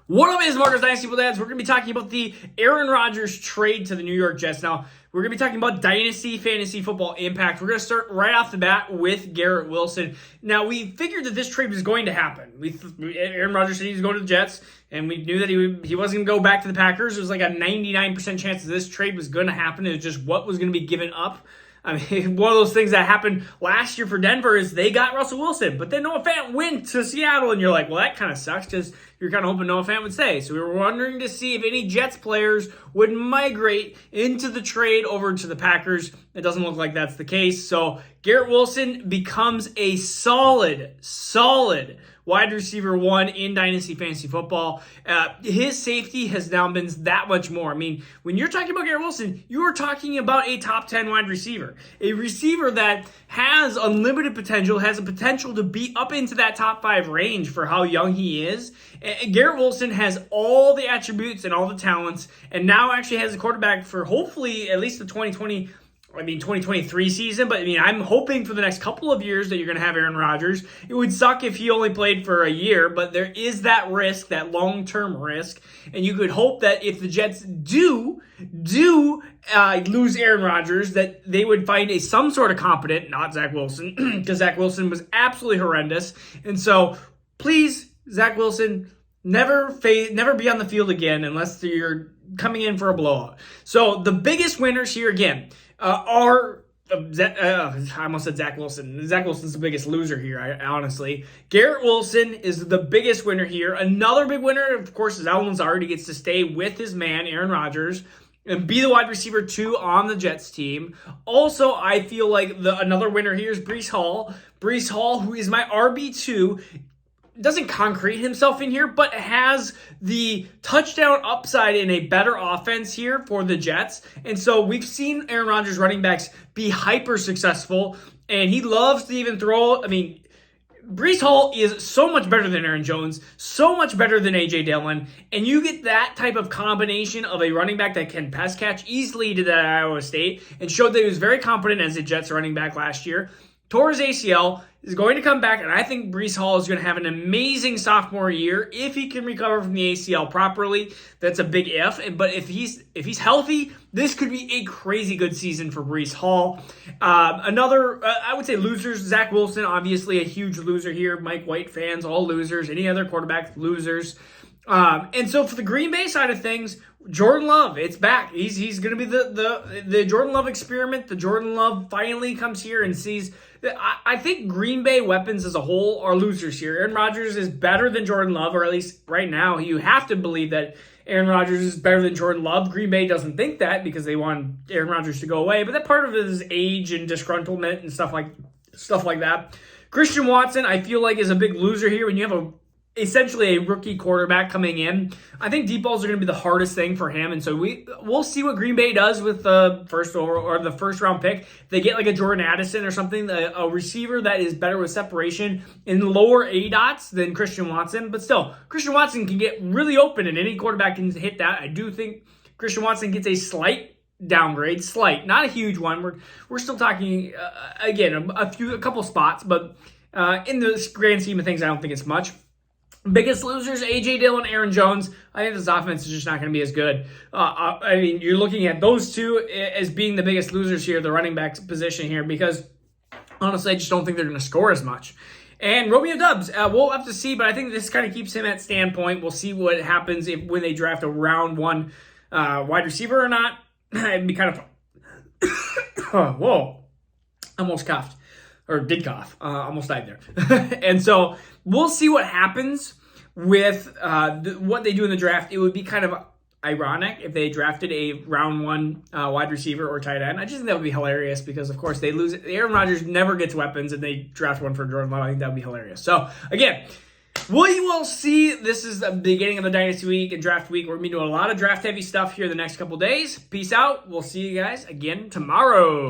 What up, is Marcus Dynasty dads? We're going to be talking about the Aaron Rodgers trade to the New York Jets. Now, we're going to be talking about Dynasty fantasy football impact. We're going to start right off the bat with Garrett Wilson. Now, we figured that this trade was going to happen. Aaron Rodgers said he was going to the Jets, and we knew that he wasn't going to go back to the Packers. It was like a 99% chance that this trade was going to happen. It was just what was going to be given up. I mean, one of those things that happened last year for Denver is they got Russell Wilson, but then Noah Fant went to Seattle, and you're like, well, that kind of sucks because you're kind of hoping Noah Fant would stay. So we were wondering to see if any Jets players would migrate into the trade over to the Packers. It doesn't look like that's the case. So Garrett Wilson becomes a solid wide receiver one in Dynasty Fantasy Football. His safety has now been that much more. I mean, when you're talking about Garrett Wilson, you are talking about a top 10 wide receiver. A receiver that has unlimited potential, has a potential to be up into that top 5 range for how young he is. Garrett Wilson has all the attributes and all the talents, and now actually has a quarterback for hopefully at least the 2023 season, but I'm hoping for the next couple of years that you're going to have Aaron Rodgers. It would suck if he only played for a year, but there is that risk, that long-term risk, and you could hope that if the Jets do lose Aaron Rodgers, that they would find some sort of competent, not Zach Wilson, because Zach Wilson was absolutely horrendous. And so, please, Zach Wilson, never be on the field again unless you're coming in for a blowout. So the biggest winners here again are I almost said Zach Wilson. Zach Wilson's the biggest loser here, honestly. Garrett Wilson is the biggest winner here. Another big winner, of course, is Allen Lazard. He gets to stay with his man, Aaron Rodgers, and be the wide receiver 2 on the Jets team. Also, I feel like another winner here is Breece Hall. Breece Hall, who is my RB2, doesn't concrete himself in here, but has the touchdown upside in a better offense here for the Jets. And so we've seen Aaron Rodgers running backs be hyper successful, and he loves to even throw. I mean, Breece Hall is so much better than Aaron Jones, so much better than A.J. Dillon, and you get that type of combination of a running back that can pass catch easily to that Iowa State, and showed that he was very competent as a Jets running back last year. Tore his ACL, is going to come back, and I think Breece Hall is going to have an amazing sophomore year if he can recover from the ACL properly. That's a big if. But if he's healthy, this could be a crazy good season for Breece Hall. Another, I would say losers, Zach Wilson, obviously a huge loser here. Mike White fans, all losers. Any other quarterback, losers. And so for the Green Bay side of things, Jordan Love, it's back. He's going to be the Jordan Love experiment. The Jordan Love finally comes here and sees. I think Green Bay weapons as a whole are losers here. Aaron Rodgers is better than Jordan Love, or at least right now, you have to believe that Aaron Rodgers is better than Jordan Love. Green Bay doesn't think that because they want Aaron Rodgers to go away, but that part of it is age and disgruntlement and stuff like that. Christian Watson, I feel like, is a big loser here when you have essentially a rookie quarterback coming in. I think deep balls are going to be the hardest thing for him, and so we'll see what Green Bay does with the first round pick. If they get like a Jordan Addison or something, a receiver that is better with separation in lower ADOTs than Christian Watson, but still, Christian Watson can get really open, and any quarterback can hit that. I do think Christian Watson gets a slight downgrade, not a huge one. We're still talking again a couple spots, but in the grand scheme of things, I don't think it's much. Biggest losers, A.J. Dillon, Aaron Jones. I think this offense is just not going to be as good. You're looking at those two as being the biggest losers here, the running back position here, because honestly, I just don't think they're going to score as much. And Romeo Doubs, we'll have to see, but I think this kind of keeps him at standpoint. We'll see what happens when they draft a round 1 wide receiver or not. It'd be kind of whoa, almost coughed. Or did cough. Almost died there. And so we'll see what happens with what they do in the draft. It would be kind of ironic if they drafted a round 1 wide receiver or tight end. I just think that would be hilarious because, of course, they lose. Aaron Rodgers never gets weapons, and they draft one for Jordan Love. I think that would be hilarious. So, again, we will see. This is the beginning of the Dynasty Week and Draft Week. We're going to be doing a lot of draft-heavy stuff here the next couple days. Peace out. We'll see you guys again tomorrow.